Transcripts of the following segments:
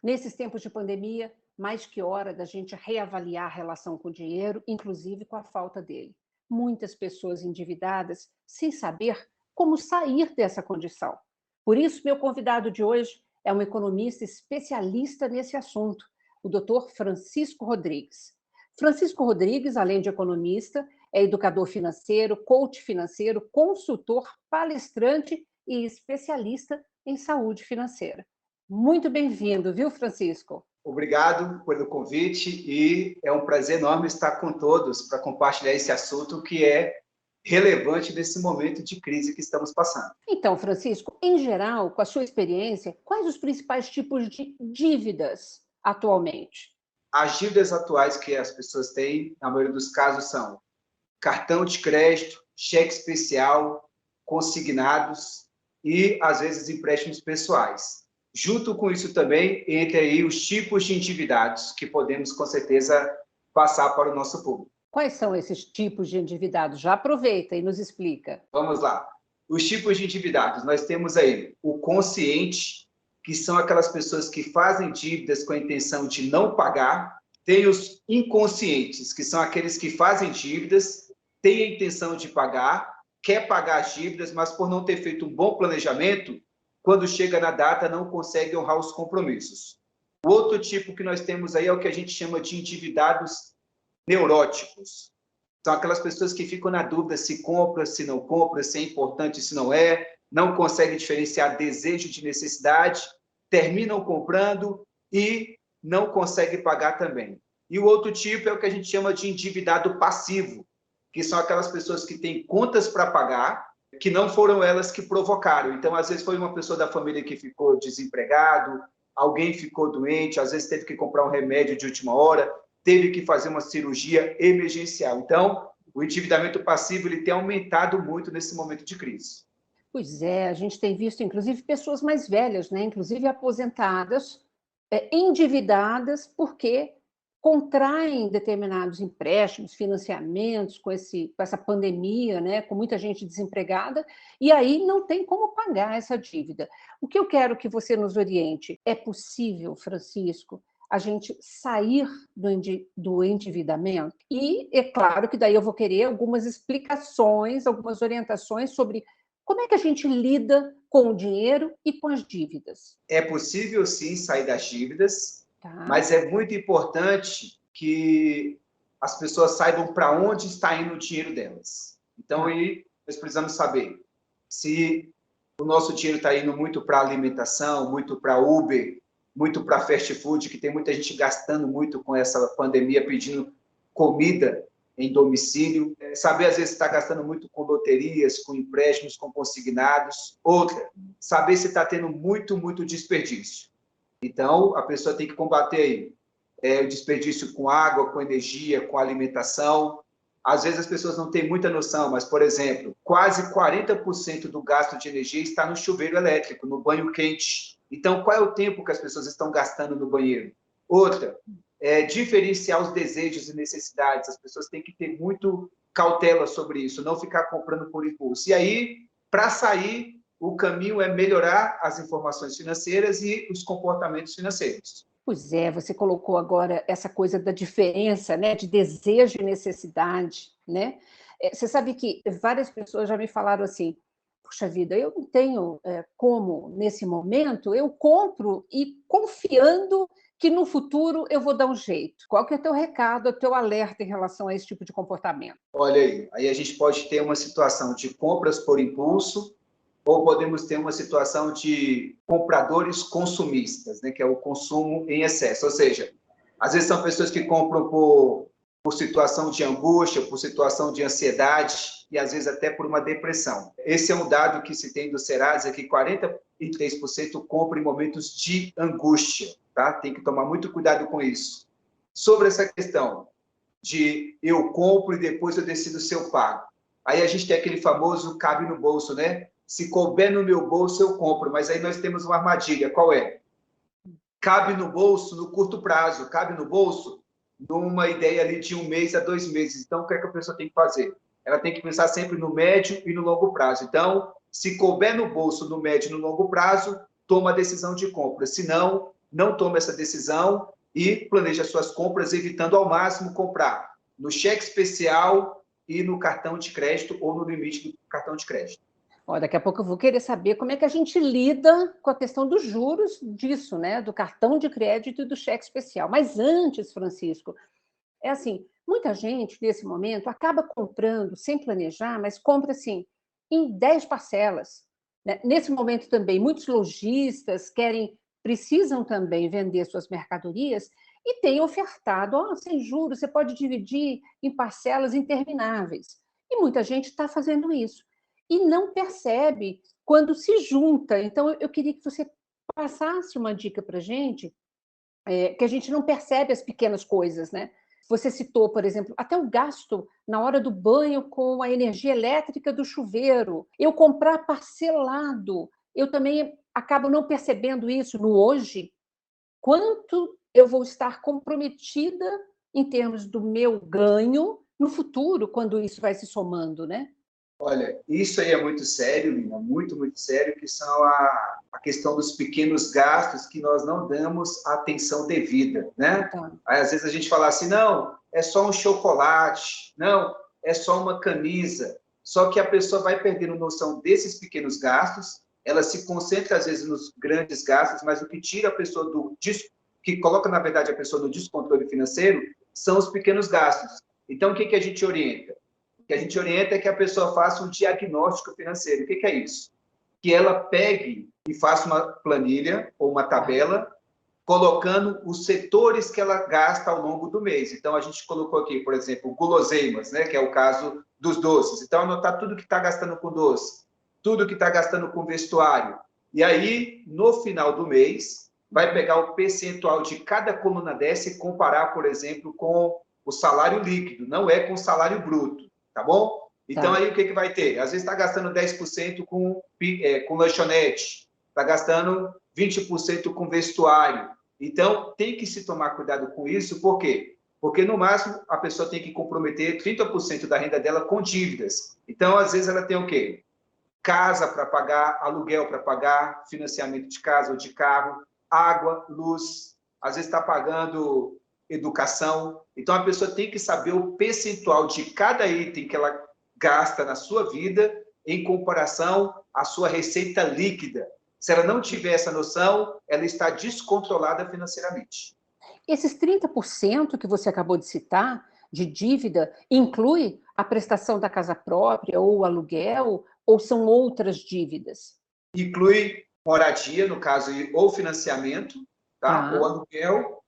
Nesses tempos de pandemia, mais que hora da gente reavaliar a relação com o dinheiro, inclusive com a falta dele. Muitas pessoas endividadas sem saber como sair dessa condição. Por isso, meu convidado de hoje é um economista especialista nesse assunto, o Dr. Francisco Rodrigues. Francisco Rodrigues, além de economista, é educador financeiro, coach financeiro, consultor, palestrante e especialista em saúde financeira. Muito bem-vindo, viu, Francisco? Obrigado pelo convite e é um prazer enorme estar com todos para compartilhar esse assunto que é relevante nesse momento de crise que estamos passando. Então, Francisco, em geral, com a sua experiência, quais os principais tipos de dívidas atualmente? As dívidas atuais que as pessoas têm, na maioria dos casos, são cartão de crédito, cheque especial, consignados e, às vezes, empréstimos pessoais. Junto com isso também, entre aí os tipos de endividados que podemos, com certeza, passar para o nosso público. Quais são esses tipos de endividados? Já aproveita e nos explica. Vamos lá. Os tipos de endividados. Nós temos aí o consciente, que são aquelas pessoas que fazem dívidas com a intenção de não pagar. Tem os inconscientes, que são aqueles que fazem dívidas, têm a intenção de pagar, quer pagar as dívidas, mas por não ter feito um bom planejamento, quando chega na data, não consegue honrar os compromissos. O outro tipo que nós temos aí é o que a gente chama de endividados neuróticos. São aquelas pessoas que ficam na dúvida se compra, se não compra, se é importante, se não é, não conseguem diferenciar desejo de necessidade, terminam comprando e não conseguem pagar também. E o outro tipo é o que a gente chama de endividado passivo, que são aquelas pessoas que têm contas para pagar, que não foram elas que provocaram. Então, às vezes, foi uma pessoa da família que ficou desempregado, alguém ficou doente, às vezes teve que comprar um remédio de última hora, teve que fazer uma cirurgia emergencial. Então, o endividamento passivo ele tem aumentado muito nesse momento de crise. Pois é, a gente tem visto, inclusive, pessoas mais velhas, né? Inclusive aposentadas, endividadas, porque contraem determinados empréstimos, financiamentos com essa pandemia, né? Com muita gente desempregada, e aí não tem como pagar essa dívida. O que eu quero que você nos oriente, é possível, Francisco, a gente sair do endividamento? E é claro que daí eu vou querer algumas explicações, algumas orientações sobre como é que a gente lida com o dinheiro e com as dívidas. É possível, sim, sair das dívidas, Tá? mas é muito importante que as pessoas saibam para onde está indo o dinheiro delas. Então, aí, nós precisamos saber se o nosso dinheiro está indo muito para alimentação, muito para Uber, muito para fast food, que tem muita gente gastando muito com essa pandemia, pedindo comida em domicílio. Saber, às vezes, se está gastando muito com loterias, com empréstimos, com consignados. Outra, saber se está tendo muito desperdício. Então, a pessoa tem que combater aí o desperdício com água, com energia, com alimentação. Às vezes as pessoas não têm muita noção, mas, por exemplo, quase 40% do gasto de energia está no chuveiro elétrico, no banho quente. Então, qual é o tempo que as pessoas estão gastando no banheiro? Outra, diferenciar os desejos e necessidades. As pessoas têm que ter muito cautela sobre isso, não ficar comprando por impulso. E aí, para sair, o caminho é melhorar as informações financeiras e os comportamentos financeiros. Pois é, você colocou agora essa coisa da diferença, né, de desejo e necessidade, né? Você sabe que várias pessoas já me falaram assim: puxa vida, eu não tenho como, nesse momento, eu compro e confiando que no futuro eu vou dar um jeito. Qual que é o teu recado, o teu alerta em relação a esse tipo de comportamento? Olha aí a gente pode ter uma situação de compras por impulso, ou podemos ter uma situação de compradores consumistas, né, que é o consumo em excesso. Ou seja, às vezes são pessoas que compram por situação de angústia, por situação de ansiedade e às vezes até por uma depressão. Esse é um dado que se tem do Serasa, é que 43% compram em momentos de angústia, tá? Tem que tomar muito cuidado com isso. Sobre essa questão de eu compro e depois eu decido se eu pago. Aí a gente tem aquele famoso cabe no bolso, né? Se couber no meu bolso, eu compro. Mas aí nós temos uma armadilha. Qual é? Cabe no bolso no curto prazo. Cabe no bolso numa ideia ali de 1 mês a 2 meses. Então, o que é que a pessoa tem que fazer? Ela tem que pensar sempre no médio e no longo prazo. Então, se couber no bolso no médio e no longo prazo, toma a decisão de compra. Se não, não toma essa decisão e planeja suas compras, evitando ao máximo comprar no cheque especial e no cartão de crédito ou no limite do cartão de crédito. Ó, daqui a pouco eu vou querer saber como é que a gente lida com a questão dos juros disso, né? Do cartão de crédito e do cheque especial. Mas antes, Francisco, é assim, muita gente, nesse momento, acaba comprando sem planejar, mas compra, assim, em 10 parcelas. Né? Nesse momento também, muitos lojistas precisam também vender suas mercadorias e têm ofertado, sem juros, você pode dividir em parcelas intermináveis. E muita gente está fazendo isso. E não percebe quando se junta. Então, eu queria que você passasse uma dica para a gente, que a gente não percebe as pequenas coisas, né? Você citou, por exemplo, até o gasto na hora do banho com a energia elétrica do chuveiro. Eu comprar parcelado, eu também acabo não percebendo isso no hoje. Quanto eu vou estar comprometida em termos do meu ganho no futuro, quando isso vai se somando, né? Olha, isso aí é muito sério, Lina, muito, muito sério, que são a questão dos pequenos gastos que nós não damos a atenção devida, né? Tá. Aí, às vezes a gente fala assim, não, é só um chocolate, não, é só uma camisa. Só que a pessoa vai perdendo noção desses pequenos gastos, ela se concentra, às vezes, nos grandes gastos, mas o que tira a pessoa que coloca, na verdade, a pessoa no descontrole financeiro, são os pequenos gastos. Então, o que a gente orienta? O que a gente orienta é que a pessoa faça um diagnóstico financeiro. O que é isso? Que ela pegue e faça uma planilha ou uma tabela, colocando os setores que ela gasta ao longo do mês. Então, a gente colocou aqui, por exemplo, guloseimas, né, que é o caso dos doces. Então, anotar tudo que está gastando com doce, tudo que está gastando com vestuário. E aí, no final do mês, vai pegar o percentual de cada coluna dessa e comparar, por exemplo, com o salário líquido, não é com o salário bruto, tá bom? Então, aí o que vai ter? Às vezes está gastando 10% com lanchonete, está gastando 20% com vestuário. Então, tem que se tomar cuidado com isso, por quê? Porque, no máximo, a pessoa tem que comprometer 30% da renda dela com dívidas. Então, às vezes, ela tem o quê? Casa para pagar, aluguel para pagar, financiamento de casa ou de carro, água, luz, às vezes está pagando educação. Então, a pessoa tem que saber o percentual de cada item que ela gasta na sua vida em comparação à sua receita líquida. Se ela não tiver essa noção, ela está descontrolada financeiramente. Esses 30% que você acabou de citar, de dívida, inclui a prestação da casa própria ou o aluguel, ou são outras dívidas? Inclui moradia, no caso, ou financiamento, tá? Ou aluguel,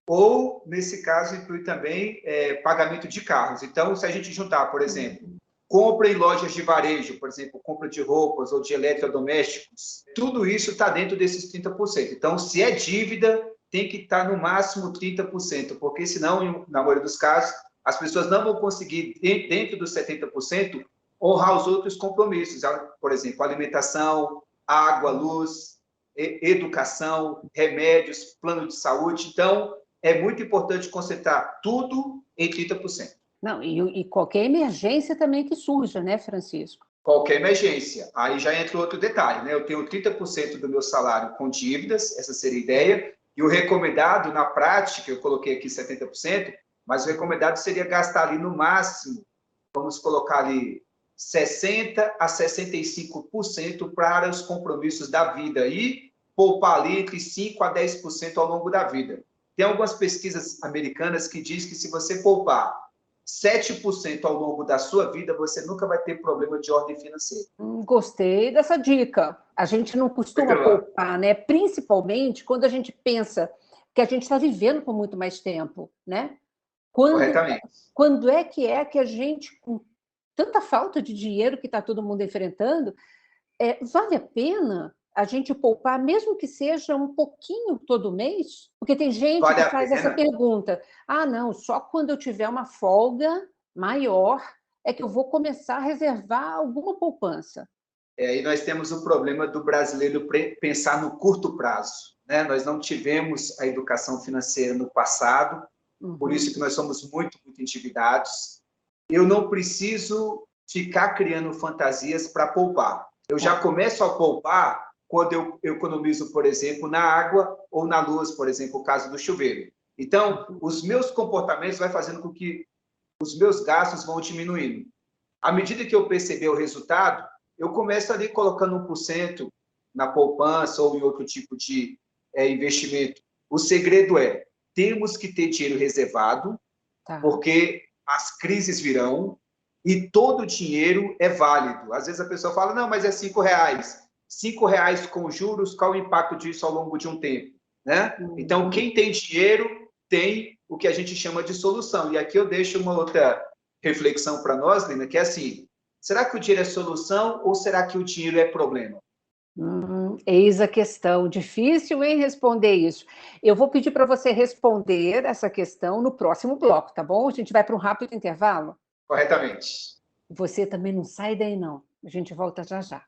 ou, nesse caso, inclui também pagamento de carros. Então, se a gente juntar, por exemplo, compra em lojas de varejo, por exemplo, compra de roupas ou de eletrodomésticos, tudo isso está dentro desses 30%. Então, se é dívida, tem que estar no máximo 30%, porque senão, na maioria dos casos, as pessoas não vão conseguir, dentro dos 70%, honrar os outros compromissos. Por exemplo, alimentação, água, luz, educação, remédios, plano de saúde. Então, é muito importante concentrar tudo em 30%. Não, e qualquer emergência também que surja, né, Francisco? Qualquer emergência. Aí já entra outro detalhe, né? Eu tenho 30% do meu salário com dívidas, essa seria a ideia, e o recomendado, na prática, eu coloquei aqui 70%, mas o recomendado seria gastar ali no máximo, vamos colocar ali 60% a 65% para os compromissos da vida e poupar ali entre 5% a 10% ao longo da vida. Tem algumas pesquisas americanas que dizem que se você poupar 7% ao longo da sua vida, você nunca vai ter problema de ordem financeira. Gostei dessa dica. A gente não costuma poupar, né? Principalmente quando a gente pensa que a gente está vivendo por muito mais tempo, né? Corretamente. Quando é que a gente, com tanta falta de dinheiro que está todo mundo enfrentando, vale a pena a gente poupar, mesmo que seja um pouquinho todo mês? Porque tem gente que faz essa pergunta. Ah, não, só quando eu tiver uma folga maior é que eu vou começar a reservar alguma poupança. E nós temos o problema do brasileiro pensar no curto prazo, né? Nós não tivemos a educação financeira no passado, por isso que nós somos muito, muito endividados. Eu não preciso ficar criando fantasias para poupar. Eu já começo a poupar quando eu economizo, por exemplo, na água ou na luz, por exemplo, o caso do chuveiro. Então, os meus comportamentos vão fazendo com que os meus gastos vão diminuindo. À medida que eu perceber o resultado, eu começo ali colocando 1% na poupança ou em outro tipo de investimento. O segredo é, temos que ter dinheiro reservado, porque as crises virão e todo dinheiro é válido. Às vezes a pessoa fala, não, mas é R$5. R$5 com juros, qual o impacto disso ao longo de um tempo? Né? Então, quem tem dinheiro tem o que a gente chama de solução. E aqui eu deixo uma outra reflexão para nós, Lina, que é assim, será que o dinheiro é solução ou será que o dinheiro é problema? Eis a questão. Difícil em responder isso. Eu vou pedir para você responder essa questão no próximo bloco, tá bom? A gente vai para um rápido intervalo? Corretamente. Você também não sai daí, não. A gente volta já já.